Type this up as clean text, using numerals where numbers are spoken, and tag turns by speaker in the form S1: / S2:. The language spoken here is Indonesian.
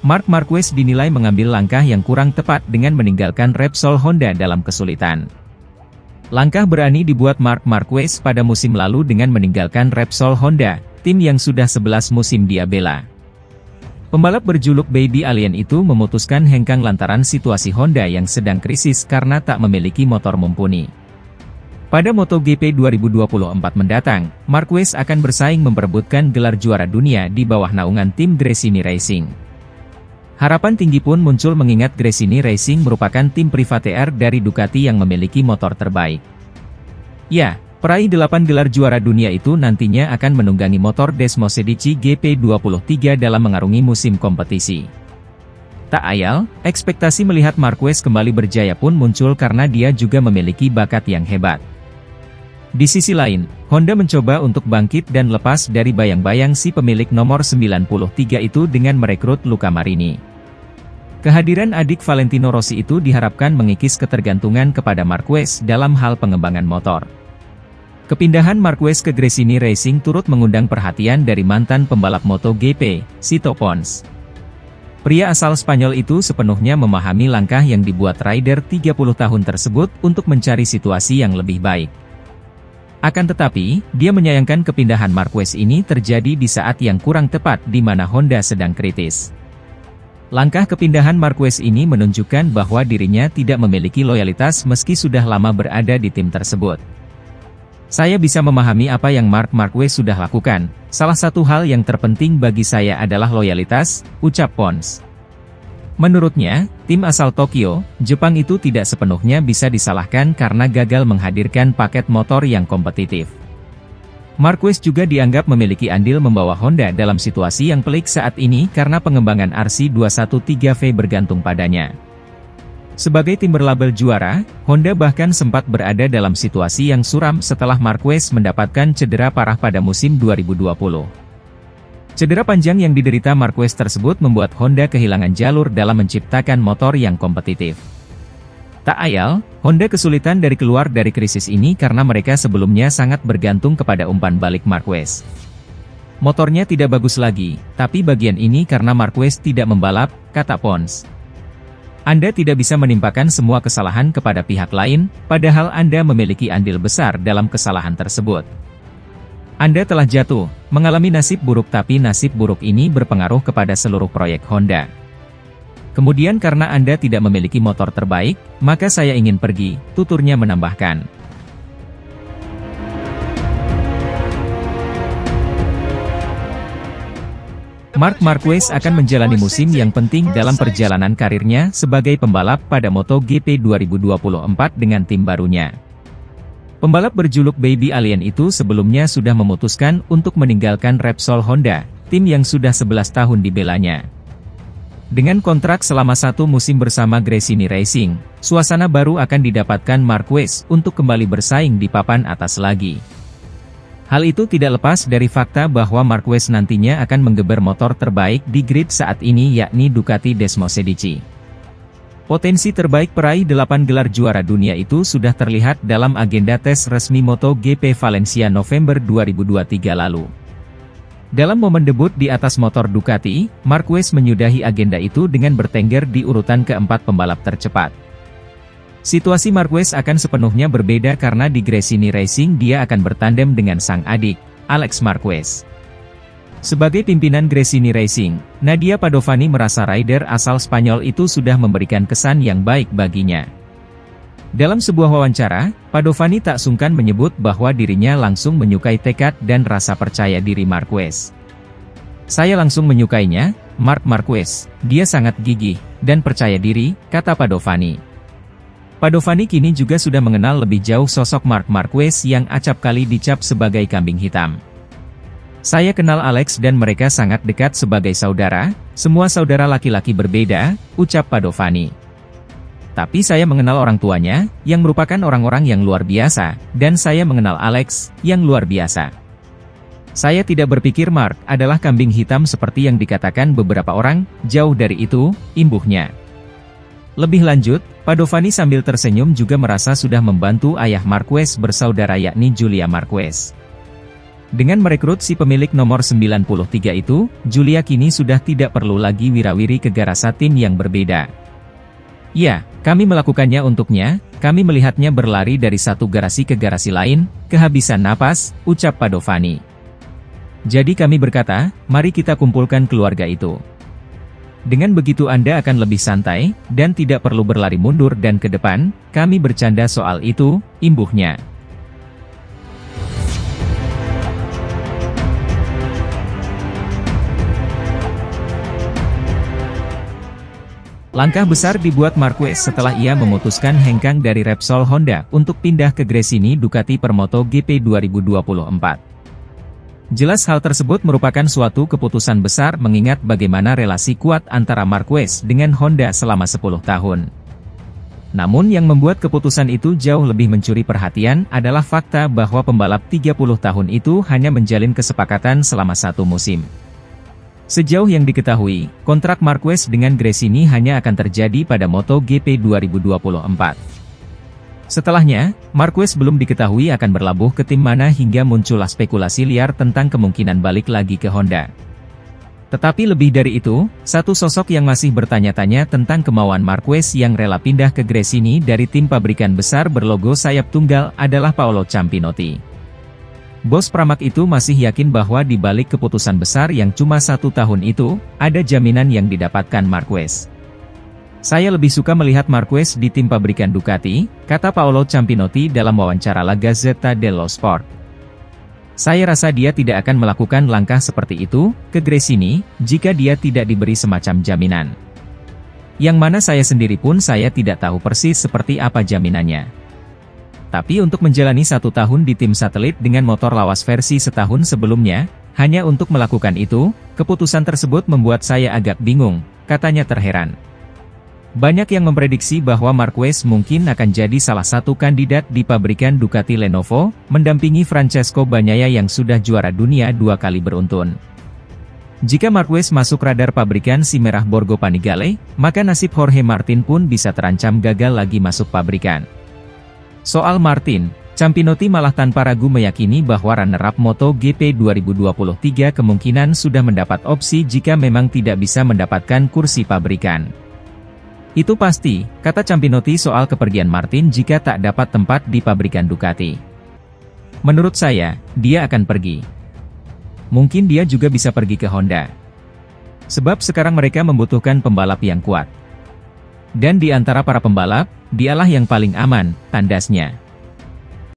S1: Marc Marquez dinilai mengambil langkah yang kurang tepat dengan meninggalkan Repsol Honda dalam kesulitan. Langkah berani dibuat Marc Marquez pada musim lalu dengan meninggalkan Repsol Honda, tim yang sudah 11 musim dia bela. Pembalap berjuluk Baby Alien itu memutuskan hengkang lantaran situasi Honda yang sedang krisis karena tak memiliki motor mumpuni. Pada MotoGP 2024 mendatang, Marquez akan bersaing memperebutkan gelar juara dunia di bawah naungan tim Gresini Racing. Harapan tinggi pun muncul mengingat Gresini Racing merupakan tim privateer dari Ducati yang memiliki motor terbaik. Ya, peraih 8 gelar juara dunia itu nantinya akan menunggangi motor Desmosedici GP23 dalam mengarungi musim kompetisi. Tak ayal, ekspektasi melihat Marquez kembali berjaya pun muncul karena dia juga memiliki bakat yang hebat. Di sisi lain, Honda mencoba untuk bangkit dan lepas dari bayang-bayang si pemilik nomor 93 itu dengan merekrut Luca Marini. Kehadiran adik Valentino Rossi itu diharapkan mengikis ketergantungan kepada Marquez dalam hal pengembangan motor. Kepindahan Marquez ke Gresini Racing turut mengundang perhatian dari mantan pembalap MotoGP, Sito Pons. Pria asal Spanyol itu sepenuhnya memahami langkah yang dibuat rider 30 tahun tersebut untuk mencari situasi yang lebih baik. Akan tetapi, dia menyayangkan kepindahan Marquez ini terjadi di saat yang kurang tepat di mana Honda sedang kritis. Langkah kepindahan Marquez ini menunjukkan bahwa dirinya tidak memiliki loyalitas meski sudah lama berada di tim tersebut. Saya bisa memahami apa yang Marc Marquez sudah lakukan, salah satu hal yang terpenting bagi saya adalah loyalitas, ucap Pons. Menurutnya, tim asal Tokyo, Jepang itu tidak sepenuhnya bisa disalahkan karena gagal menghadirkan paket motor yang kompetitif. Marquez juga dianggap memiliki andil membawa Honda dalam situasi yang pelik saat ini karena pengembangan RC213V bergantung padanya. Sebagai tim berlabel juara, Honda bahkan sempat berada dalam situasi yang suram setelah Marquez mendapatkan cedera parah pada musim 2020. Cedera panjang yang diderita Marquez tersebut membuat Honda kehilangan jalur dalam menciptakan motor yang kompetitif. Tak ayal, Honda kesulitan keluar dari krisis ini karena mereka sebelumnya sangat bergantung kepada umpan balik Marquez. Motornya tidak bagus lagi, tapi bagian ini karena Marquez tidak membalap, kata Pons. Anda tidak bisa menimpakan semua kesalahan kepada pihak lain, padahal Anda memiliki andil besar dalam kesalahan tersebut. Anda telah jatuh, mengalami nasib buruk tapi nasib buruk ini berpengaruh kepada seluruh proyek Honda. Kemudian karena Anda tidak memiliki motor terbaik, maka saya ingin pergi, tuturnya menambahkan. Marc Marquez akan menjalani musim yang penting dalam perjalanan karirnya sebagai pembalap pada MotoGP 2024 dengan tim barunya. Pembalap berjuluk Baby Alien itu sebelumnya sudah memutuskan untuk meninggalkan Repsol Honda, tim yang sudah 11 tahun dibelanya. Dengan kontrak selama 1 musim bersama Gresini Racing, suasana baru akan didapatkan Marquez untuk kembali bersaing di papan atas lagi. Hal itu tidak lepas dari fakta bahwa Marquez nantinya akan menggeber motor terbaik di grid saat ini yakni Ducati Desmosedici. Potensi terbaik peraih 8 gelar juara dunia itu sudah terlihat dalam agenda tes resmi MotoGP Valencia November 2023 lalu. Dalam momen debut di atas motor Ducati, Marquez menyudahi agenda itu dengan bertengger di urutan keempat pembalap tercepat. Situasi Marquez akan sepenuhnya berbeda karena di Gresini Racing dia akan bertandem dengan sang adik, Alex Marquez. Sebagai pimpinan Gresini Racing, Nadia Padovani merasa rider asal Spanyol itu sudah memberikan kesan yang baik baginya. Dalam sebuah wawancara, Padovani tak sungkan menyebut bahwa dirinya langsung menyukai tekad dan rasa percaya diri Marquez. Saya langsung menyukainya, Marc Marquez, dia sangat gigih dan percaya diri, kata Padovani. Padovani kini juga sudah mengenal lebih jauh sosok Marc Marquez yang acap kali dicap sebagai kambing hitam. Saya kenal Alex dan mereka sangat dekat sebagai saudara, semua saudara laki-laki berbeda, ucap Padovani. Tapi saya mengenal orang tuanya, yang merupakan orang-orang yang luar biasa, dan saya mengenal Alex, yang luar biasa. Saya tidak berpikir Marc adalah kambing hitam seperti yang dikatakan beberapa orang, jauh dari itu, imbuhnya. Lebih lanjut, Padovani sambil tersenyum juga merasa sudah membantu ayah Marquez bersaudara yakni Julia Marquez. Dengan merekrut si pemilik nomor 93 itu, Julia kini sudah tidak perlu lagi wirawiri ke garasi tim yang berbeda. Ya, kami melakukannya untuknya, kami melihatnya berlari dari satu garasi ke garasi lain, kehabisan napas, ucap Padovani. Jadi kami berkata, mari kita kumpulkan keluarga itu. Dengan begitu Anda akan lebih santai, dan tidak perlu berlari mundur dan ke depan, kami bercanda soal itu, imbuhnya. Langkah besar dibuat Marquez setelah ia memutuskan hengkang dari Repsol Honda untuk pindah ke Gresini Ducati per MotoGP 2024. Jelas hal tersebut merupakan suatu keputusan besar mengingat bagaimana relasi kuat antara Marquez dengan Honda selama 10 tahun. Namun yang membuat keputusan itu jauh lebih mencuri perhatian adalah fakta bahwa pembalap 30 tahun itu hanya menjalin kesepakatan selama 1 musim. Sejauh yang diketahui, kontrak Marquez dengan Gresini hanya akan terjadi pada MotoGP 2024. Setelahnya, Marquez belum diketahui akan berlabuh ke tim mana hingga muncullah spekulasi liar tentang kemungkinan balik lagi ke Honda. Tetapi lebih dari itu, satu sosok yang masih bertanya-tanya tentang kemauan Marquez yang rela pindah ke Gresini dari tim pabrikan besar berlogo sayap tunggal adalah Paolo Ciampinotti. Bos Pramac itu masih yakin bahwa di balik keputusan besar yang cuma 1 tahun itu, ada jaminan yang didapatkan Marquez. Saya lebih suka melihat Marquez di tim pabrikan Ducati, kata Paolo Ciampinotti dalam wawancara La Gazzetta dello Sport. Saya rasa dia tidak akan melakukan langkah seperti itu, ke Gresini, jika dia tidak diberi semacam jaminan. Yang mana saya sendiri pun saya tidak tahu persis seperti apa jaminannya. Tapi untuk menjalani 1 tahun di tim satelit dengan motor lawas versi setahun sebelumnya, hanya untuk melakukan itu, keputusan tersebut membuat saya agak bingung, katanya terheran. Banyak yang memprediksi bahwa Marquez mungkin akan jadi salah satu kandidat di pabrikan Ducati Lenovo, mendampingi Francesco Bagnaia yang sudah juara dunia 2 kali beruntun. Jika Marquez masuk radar pabrikan si merah Borgo Panigale, maka nasib Jorge Martin pun bisa terancam gagal lagi masuk pabrikan. Soal Martin, Ciampinotti malah tanpa ragu meyakini bahwa runner-up MotoGP 2023 kemungkinan sudah mendapat opsi jika memang tidak bisa mendapatkan kursi pabrikan. Itu pasti, kata Ciampinotti soal kepergian Martin jika tak dapat tempat di pabrikan Ducati. Menurut saya, dia akan pergi. Mungkin dia juga bisa pergi ke Honda. Sebab sekarang mereka membutuhkan pembalap yang kuat. Dan di antara para pembalap, dialah yang paling aman, tandasnya.